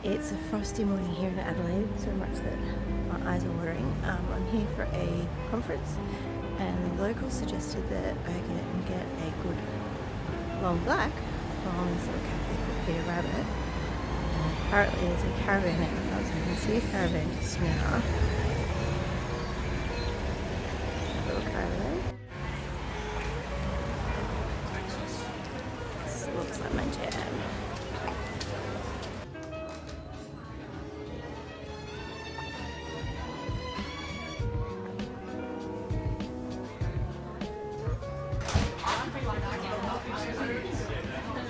It's a frosty morning here in Adelaide, so much that my eyes are watering. I'm here for a conference, and the locals suggested that I can get a good long black from this little cafe called Peter Rabbit. Apparently there's a caravan out front, so I can see a caravan just now. A little caravan. This looks like my jam.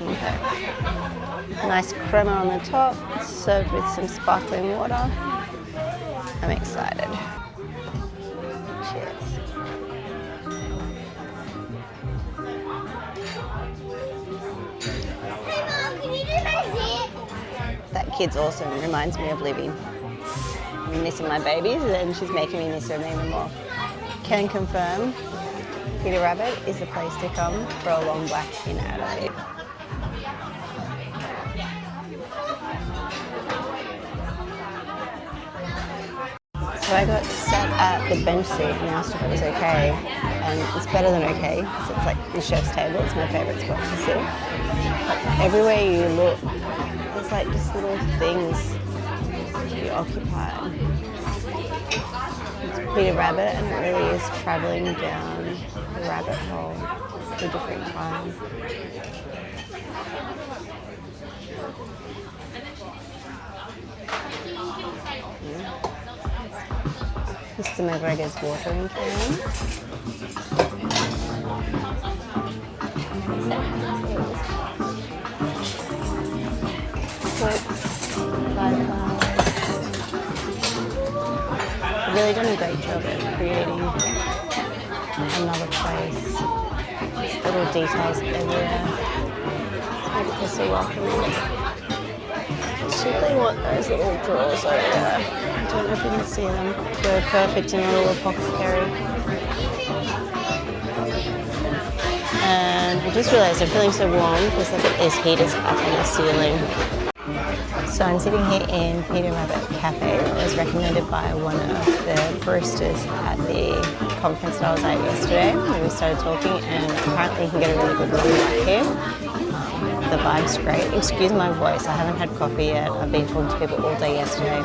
Okay. Nice crema on the top, served with some sparkling water. I'm excited. Cheers. Hey Mom, can you do my zip? That kid's awesome. Reminds me of Libby. I'm missing my babies, and she's making me miss them even more. Can confirm, Peter Rabbit is the place to come for a long black in Adelaide. So I got sat at the bench seat and asked if it was okay, and it's better than okay, because it's like the chef's table. It's my favourite spot to sit. But everywhere you look, there's like just little things to be occupied. It's Peter Rabbit, and it really is travelling down the rabbit hole for different times. Mr. McGregor's watering can. Really done a great job at creating another place. Just little details everywhere. Make it so welcoming. I really want those little drawers over there. I don't know if you can see them. They're perfect in a little apothecary. And I just realised I'm feeling so warm because look at these heaters up on the ceiling. So I'm sitting here in Peter Rabbit Cafe. It was recommended by one of the baristas at the conference that I was at yesterday. We started talking, and apparently you can get a really good long black here. The vibe's great. Excuse my voice, I haven't had coffee yet. I've been talking to people all day yesterday,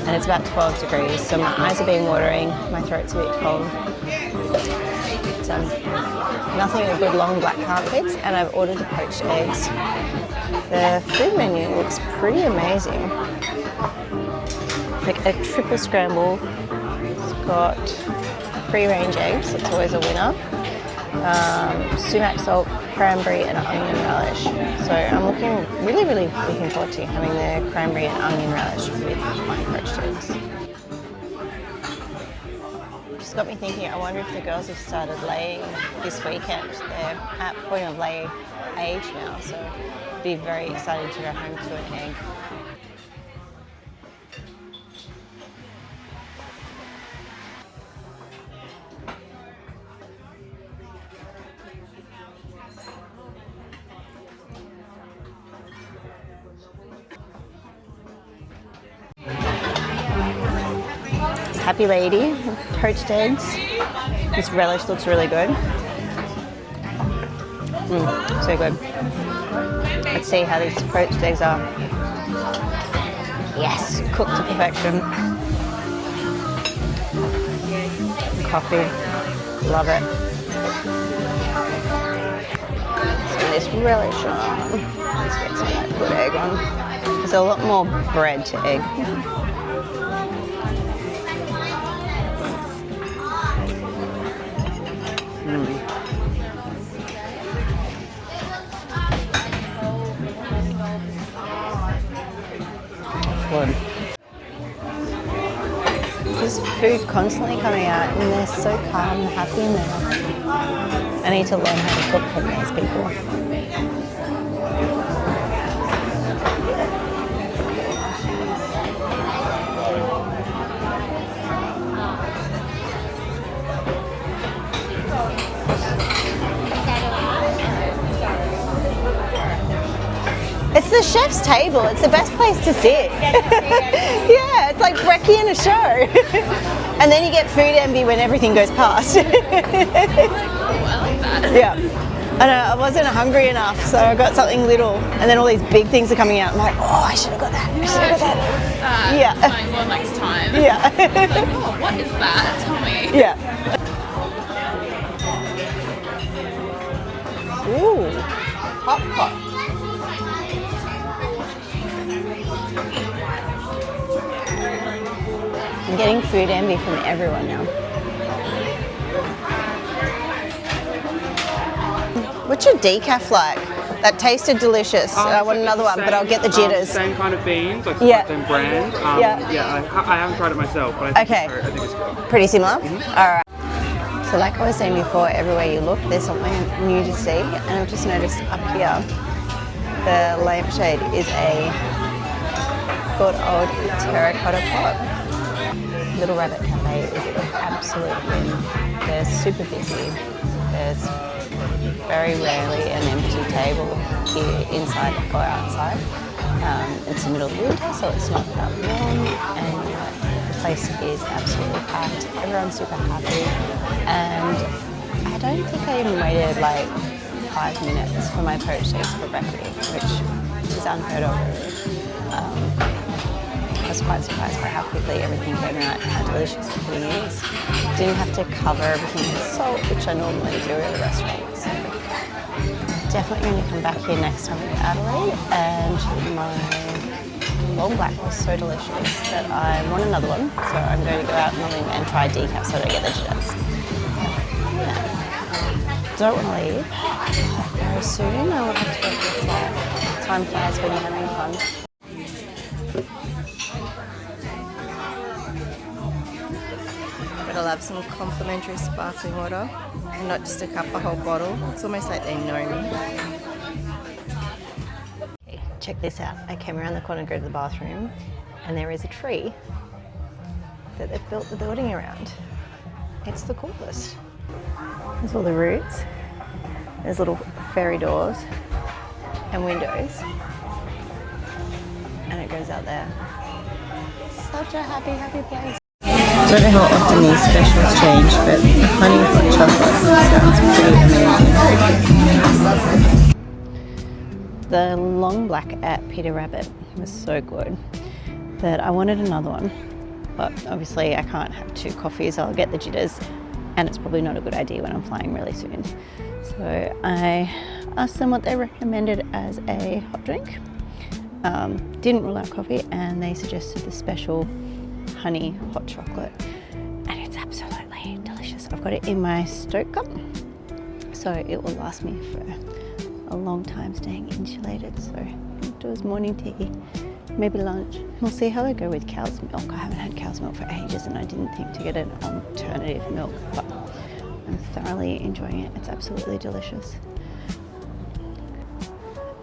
and it's about 12 degrees, so my eyes are being watering, my throat's a bit cold. Nothing a good long black can't fix, and I've ordered the poached eggs. The food menu looks pretty amazing. Like a triple scramble. It's got free-range eggs, that's always a winner. Sumac salt, cranberry and onion relish. So I'm really looking forward to having the cranberry and onion relish with my poached eggs. Just got me thinking, I wonder if the girls have started laying this weekend. They're at point of lay age now, so I'd be very excited to go home to an egg. Happy lady, poached eggs. This relish looks really good. So good. Let's see how these poached eggs are. Yes, cooked to perfection. Coffee, love it. So this relish on. Let's get some of that good egg on. There's a lot more bread to egg. Good. Just food constantly coming out, and they're so calm and happy in there. I need to learn how to cook from these people. It's the chef chef's table. It's the best place to sit. Yeah, it's like brekkie in a show. And then you get food envy when everything goes past. Oh, I like that. Yeah. I know, I wasn't hungry enough, so I got something little. And then all these big things are coming out. I'm like, oh, I should have got that. I should have got that. Yeah. Like, well, next time. Yeah. Like, oh, what is that? Tell me. Yeah. Ooh, hot pot. I'm getting food envy from everyone now. What's your decaf like? That tasted delicious. I want another one, but I'll get the jitters. Same kind of beans, like Yeah. same brand. Yeah. I haven't tried it myself, but I think, Okay. I think it's good. Pretty similar? All right. So like I was saying before, everywhere you look, there's something new to see. And I've just noticed up here, the lampshade is a good old terracotta pot. Little Rabbit Cafe is an absolute win. They're super busy. There's very rarely an empty table here inside or outside. It's the middle of winter, so it's not that warm, and the place is absolutely packed. Everyone's super happy, and I don't think I even waited like 5 minutes for my poached eggs for breakfast, which is unheard of. I was quite surprised by how quickly everything came out, how delicious everything is. Didn't have to cover everything with salt, which I normally do at a restaurant. So definitely going to come back here next time in Adelaide, and my long black was so delicious that I want another one. So I'm going to go out and try decaf so I don't get the jitters. Yeah. Don't want to leave very soon. I will have to go for a flight. Time flies when you're having fun. But I'll have some complimentary sparkling water, and not just a cup, a whole bottle. It's almost like they know me. Okay, check this out. I came around the corner to go to the bathroom, and there is a tree that they've built the building around. It's the coolest. There's all the roots. There's little fairy doors and windows, and it goes out there. Such a happy, happy place. I don't know how often these specials change, but honey hot chocolate sounds pretty amazing. The long black at Peter Rabbit was so good that I wanted another one, but obviously I can't have 2 coffees. I'll get the jitters, and it's probably not a good idea when I'm flying really soon. So I asked them what they recommended as a hot drink. Didn't rule out coffee, and they suggested the special honey hot chocolate, and it's absolutely delicious. I've got it in my Stoke cup, so it will last me for a long time, staying insulated. So I'll do as morning tea, maybe lunch. We'll see how I go with cow's milk. I haven't had cow's milk for ages, and I didn't think to get an alternative milk, but I'm thoroughly enjoying it. It's absolutely delicious.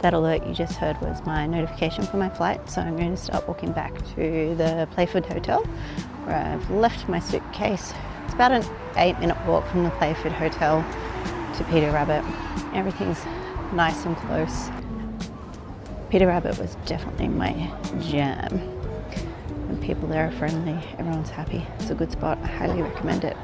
That alert you just heard was my notification for my flight, so I'm going to start walking back to the Playford Hotel, where I've left my suitcase. It's about an 8-minute walk from the Playford Hotel to Peter Rabbit. Everything's nice and close. Peter Rabbit was definitely my jam. And people there are friendly, everyone's happy. It's a good spot, I highly recommend it.